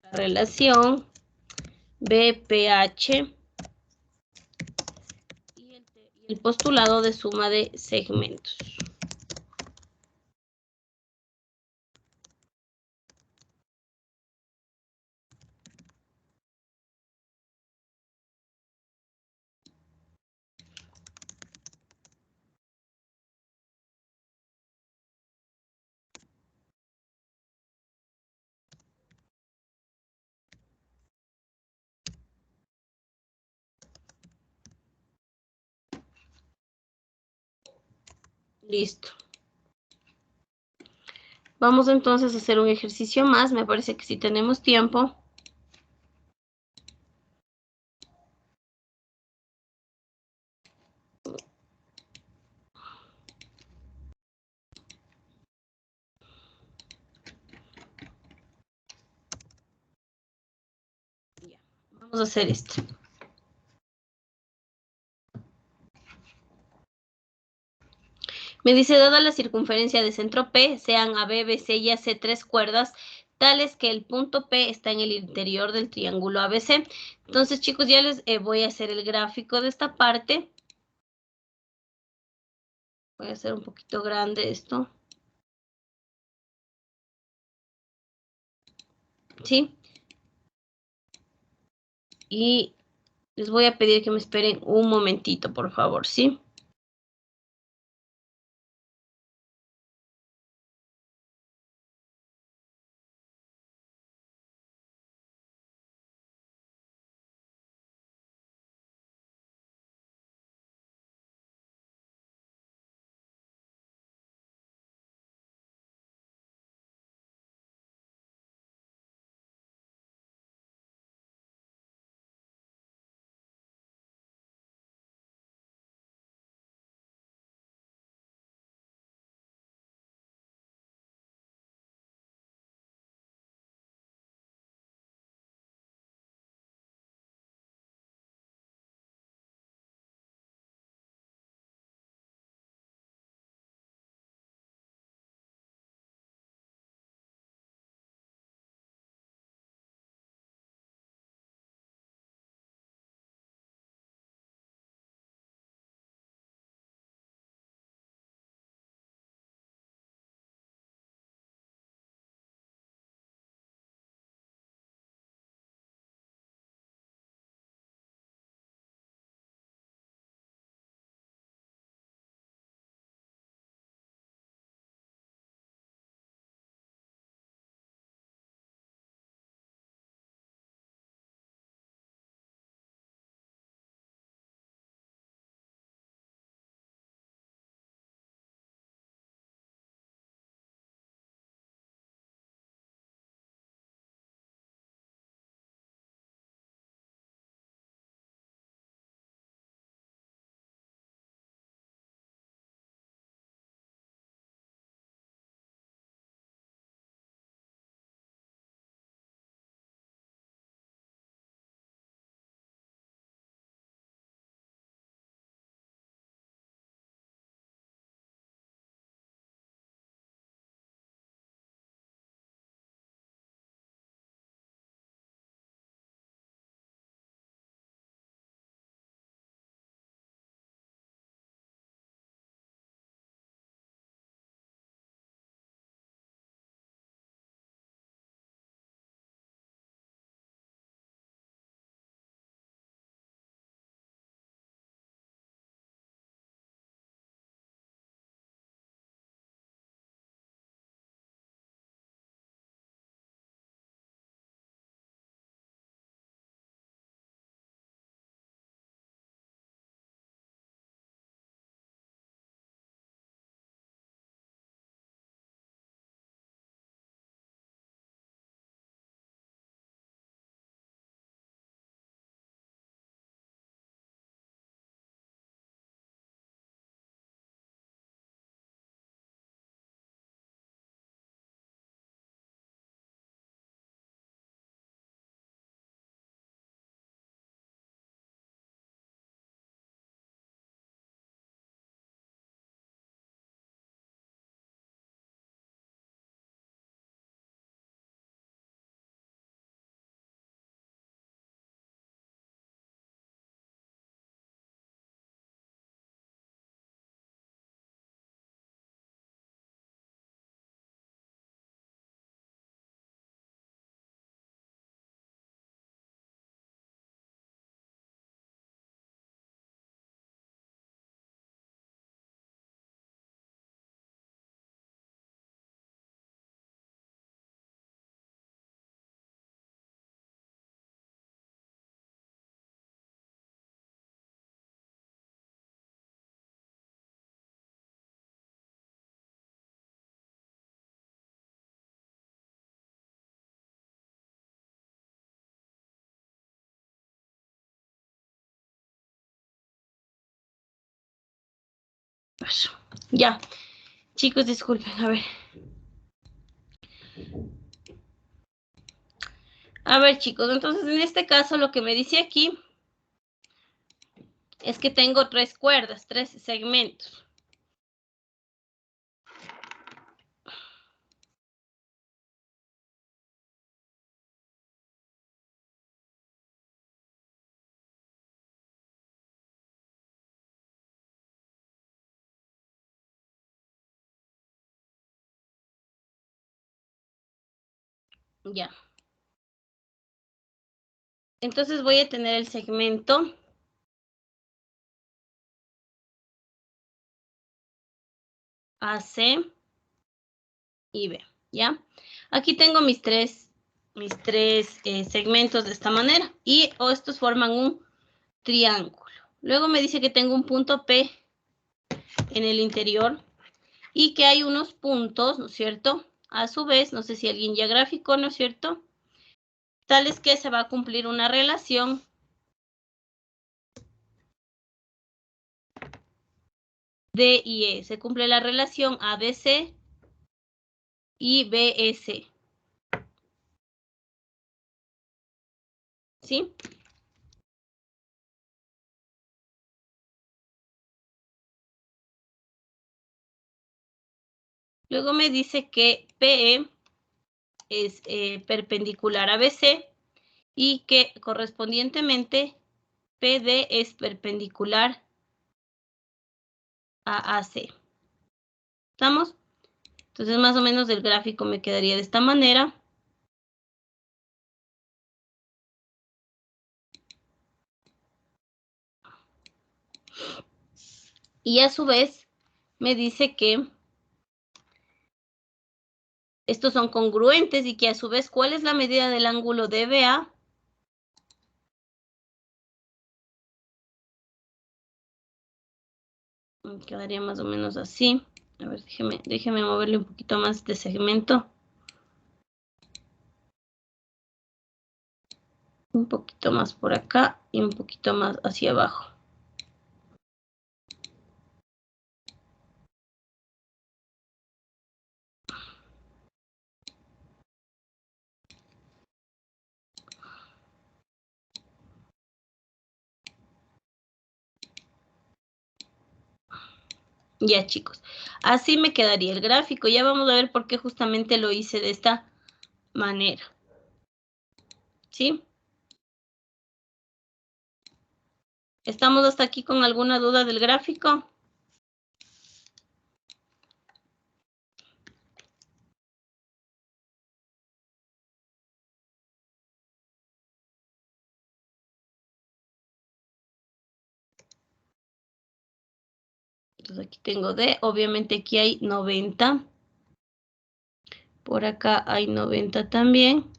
La relación BPH y el postulado de suma de segmentos. Listo. Vamos entonces a hacer un ejercicio más. Me parece que sí tenemos tiempo. Ya, vamos a hacer esto. Me dice, dada la circunferencia de centro P, sean AB, BC y AC 3 cuerdas, tales que el punto P está en el interior del triángulo ABC. Entonces, chicos, ya les voy a hacer el gráfico de esta parte. Voy a hacer un poquito grande esto. ¿Sí? Y les voy a pedir que me esperen un momentito, por favor, ¿sí? ver. Ya. Chicos, disculpen, a ver. A ver, chicos, entonces en este caso lo que me dice aquí es que tengo 3 cuerdas, 3 segmentos. Ya. Entonces voy a tener el segmento AC y B, ¿ya? Aquí tengo mis tres segmentos de esta manera y estos forman un triángulo. Luego me dice que tengo un punto P en el interior y que hay unos puntos, ¿no es cierto? A su vez, no sé si alguien ya graficó, ¿no es cierto? Tales que se va a cumplir una relación D y E. Se cumple la relación ADC y BS. ¿Sí? Luego me dice que PE es perpendicular a BC y que correspondientemente PD es perpendicular a AC. ¿Estamos? Entonces, más o menos el gráfico me quedaría de esta manera. Y a su vez me dice que estos son congruentes y que a su vez, ¿cuál es la medida del ángulo DBA? Me quedaría más o menos así. A ver, déjeme moverle un poquito más de segmento. Un poquito más por acá y un poquito más hacia abajo. Ya, chicos, así me quedaría el gráfico. Ya vamos a ver por qué justamente lo hice de esta manera. ¿Sí? ¿Estamos hasta aquí con alguna duda del gráfico? Entonces aquí tengo D, obviamente aquí hay 90. Por acá hay 90 también.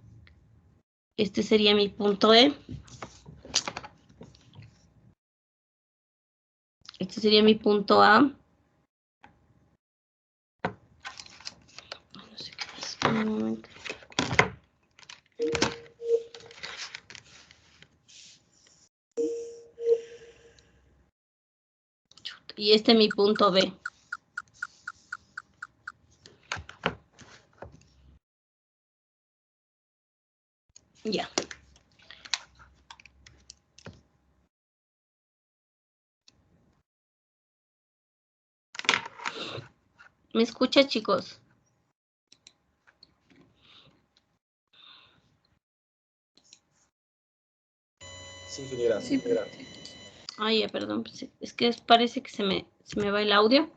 Este sería mi punto E. Este sería mi punto A. No sé qué pasa. Un momento. Y este es mi punto B. Ya. ¿Me escucha, chicos? Sí, ingeniera. Sí, Ay, ya, perdón. Es que parece que se me va el audio.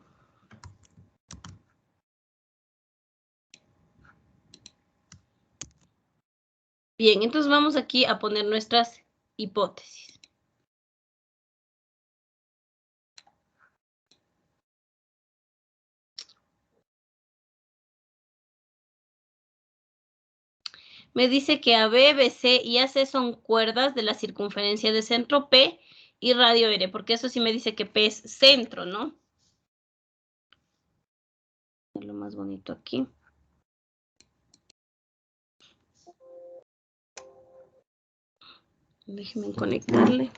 Bien, entonces vamos aquí a poner nuestras hipótesis. Me dice que AB, BC y AC son cuerdas de la circunferencia de centro P y radio R, porque eso sí me dice que P es centro, ¿no? Es lo más bonito aquí. Déjenme conectarle.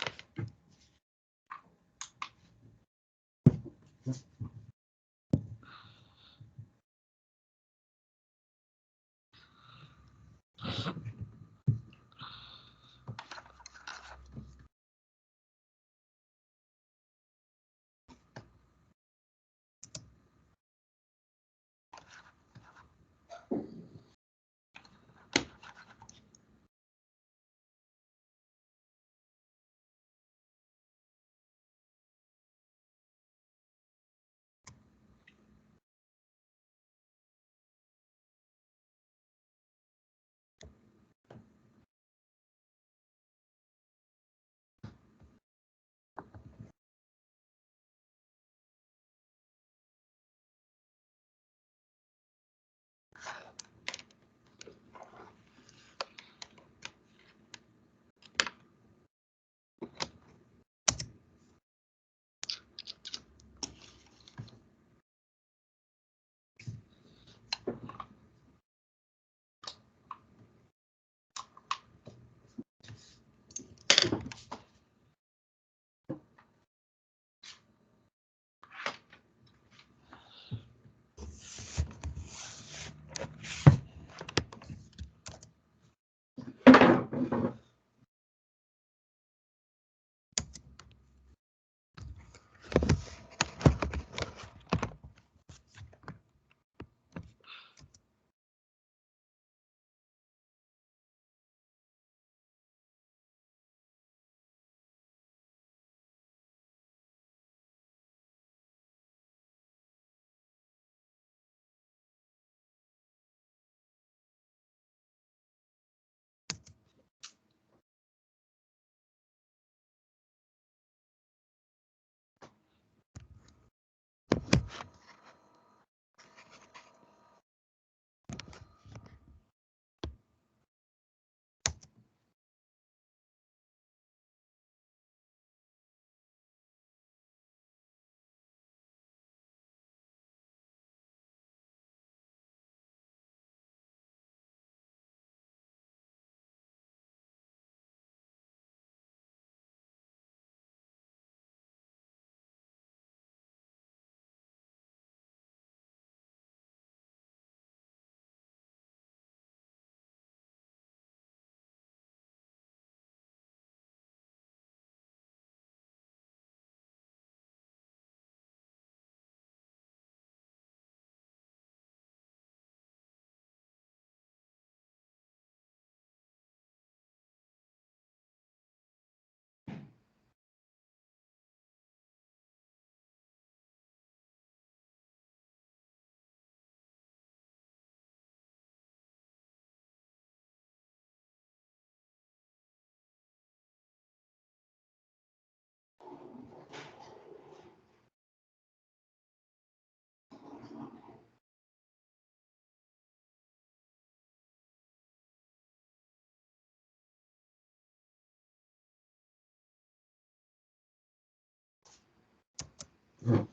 Dime,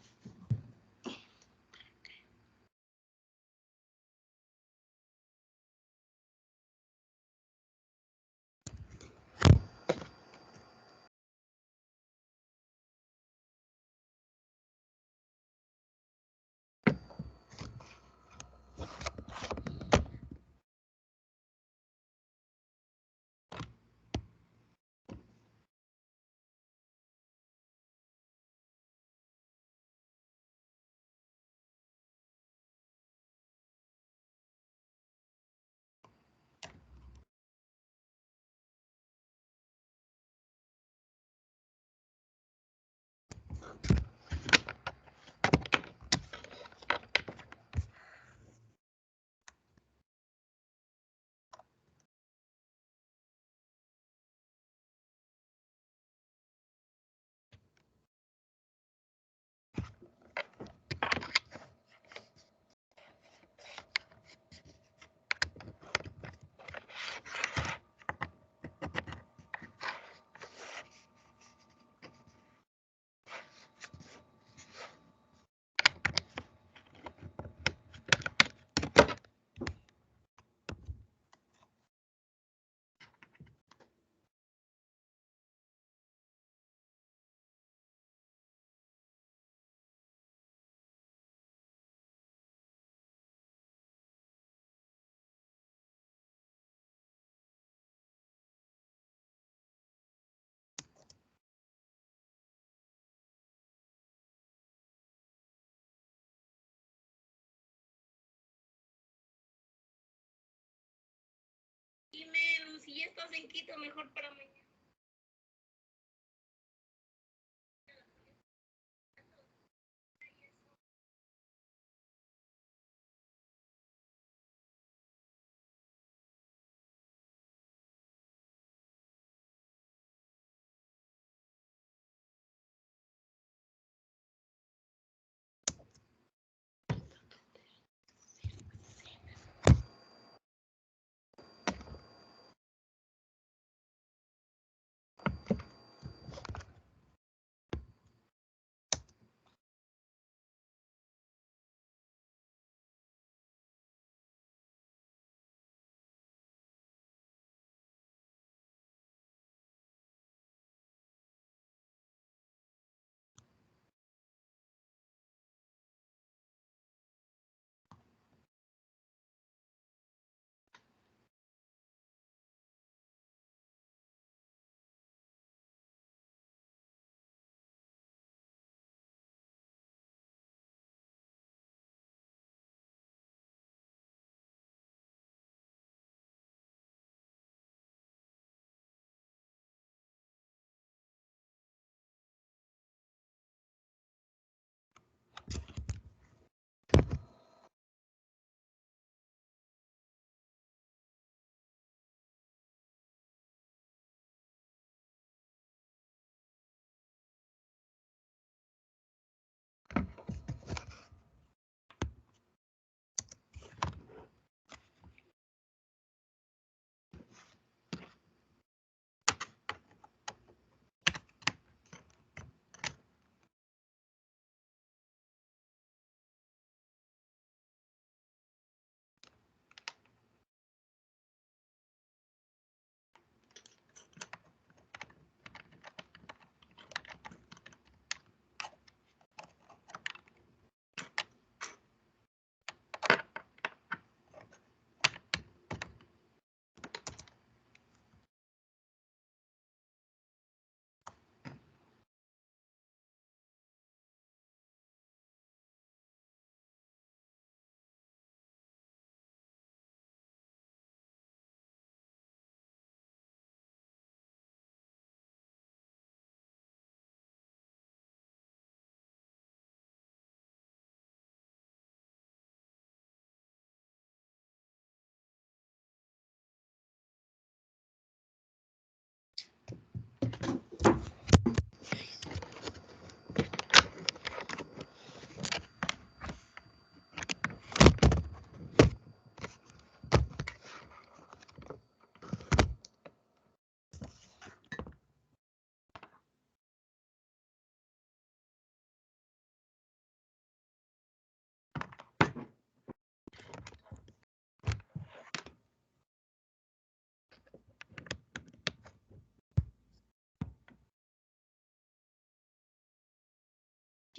si ya estás en Quito, mejor para mañana.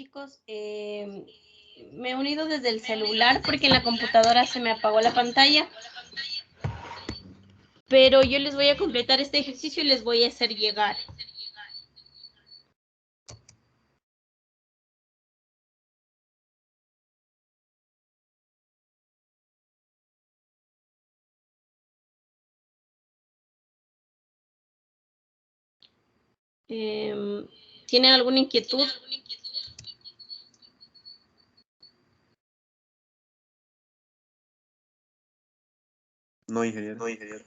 Chicos, me he unido desde el celular porque en la computadora se me apagó la pantalla. Pero yo les voy a completar este ejercicio y les voy a hacer llegar. ¿Tienen alguna inquietud? No, ingeniero. No, ingeniero.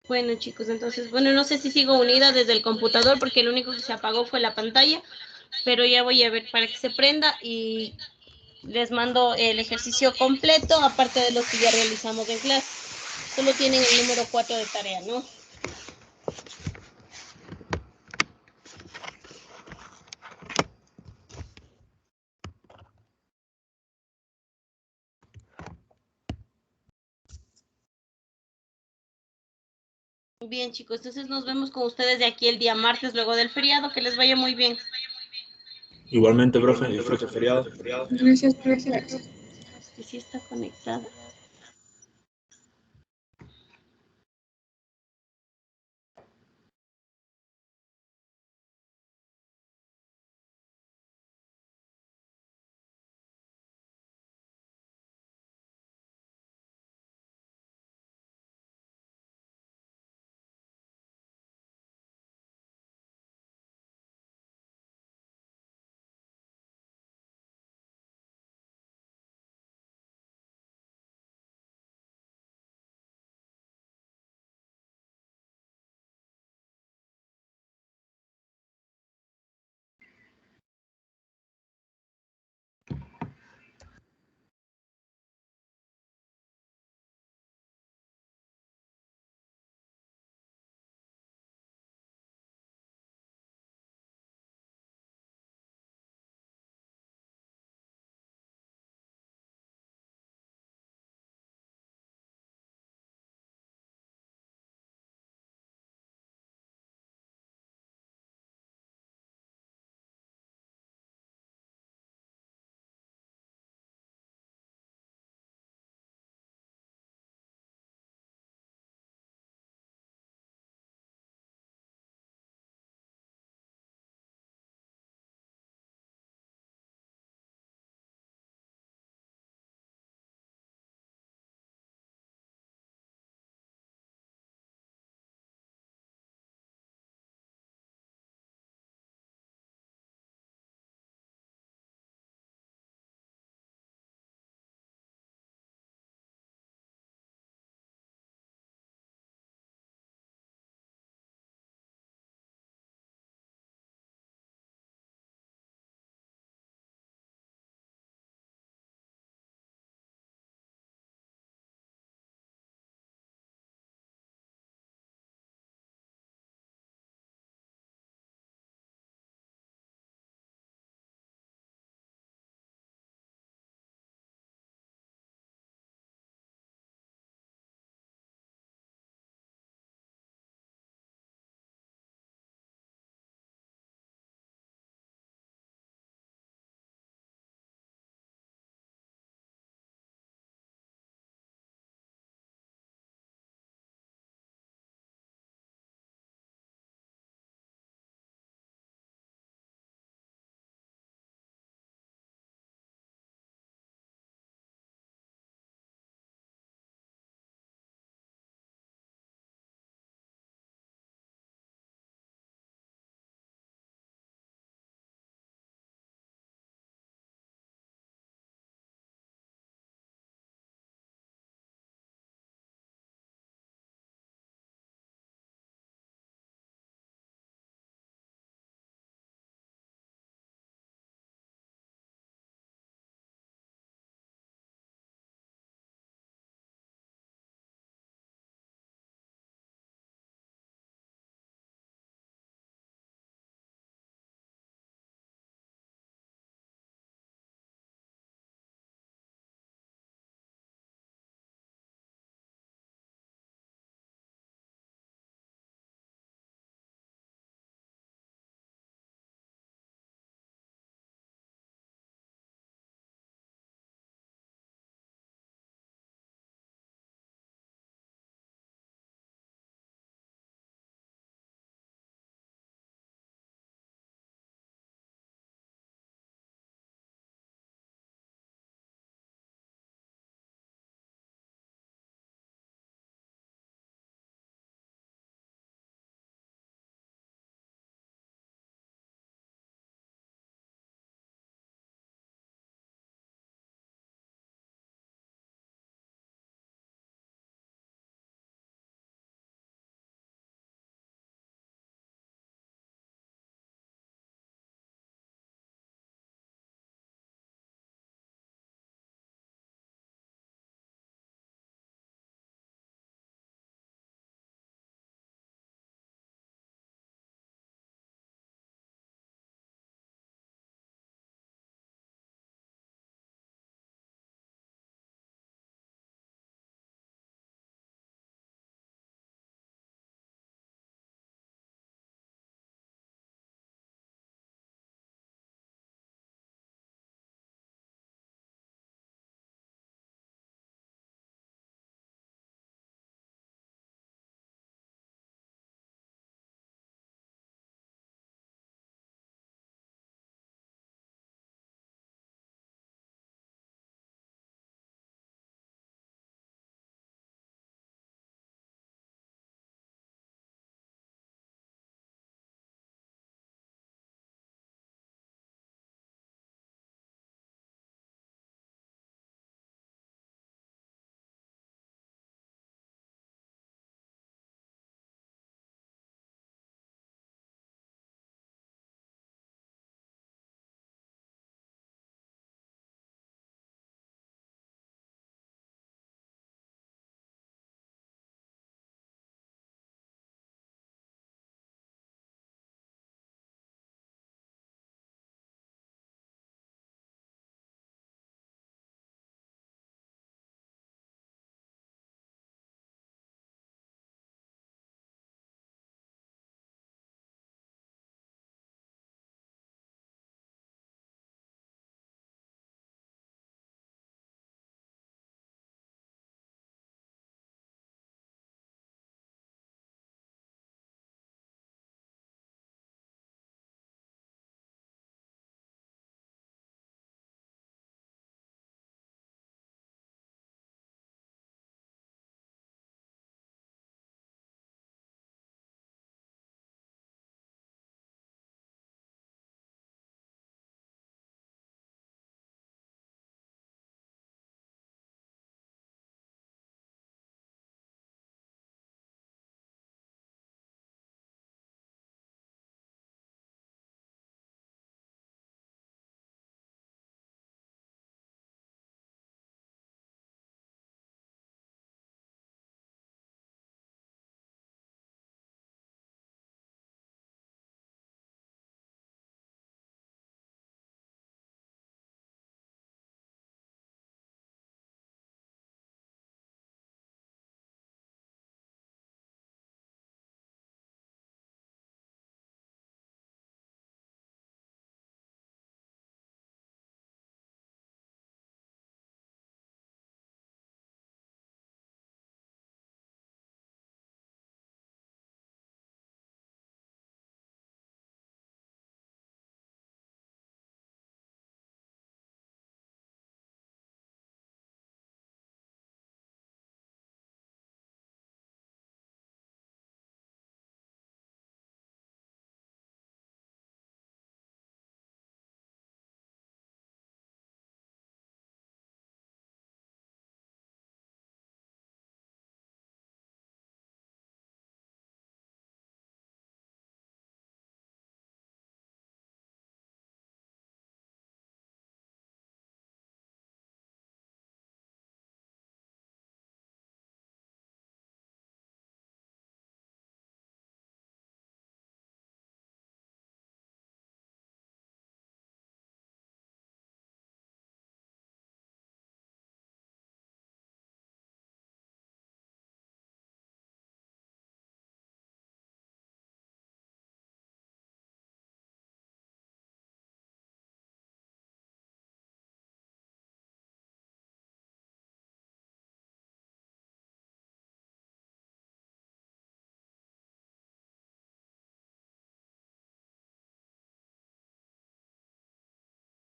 Bueno, chicos, entonces, bueno, no sé si sigo unida desde el computador porque lo único que se apagó fue la pantalla, pero ya voy a ver para que se prenda y les mando el ejercicio completo, aparte de lo que ya realizamos en clase. Solo tienen el número 4 de tarea, ¿no? Bien, chicos, entonces nos vemos con ustedes de aquí el día martes, luego del feriado. Que les vaya muy bien. Igualmente, profe, disfrute el feriado. Gracias, profe. Que sí está conectada.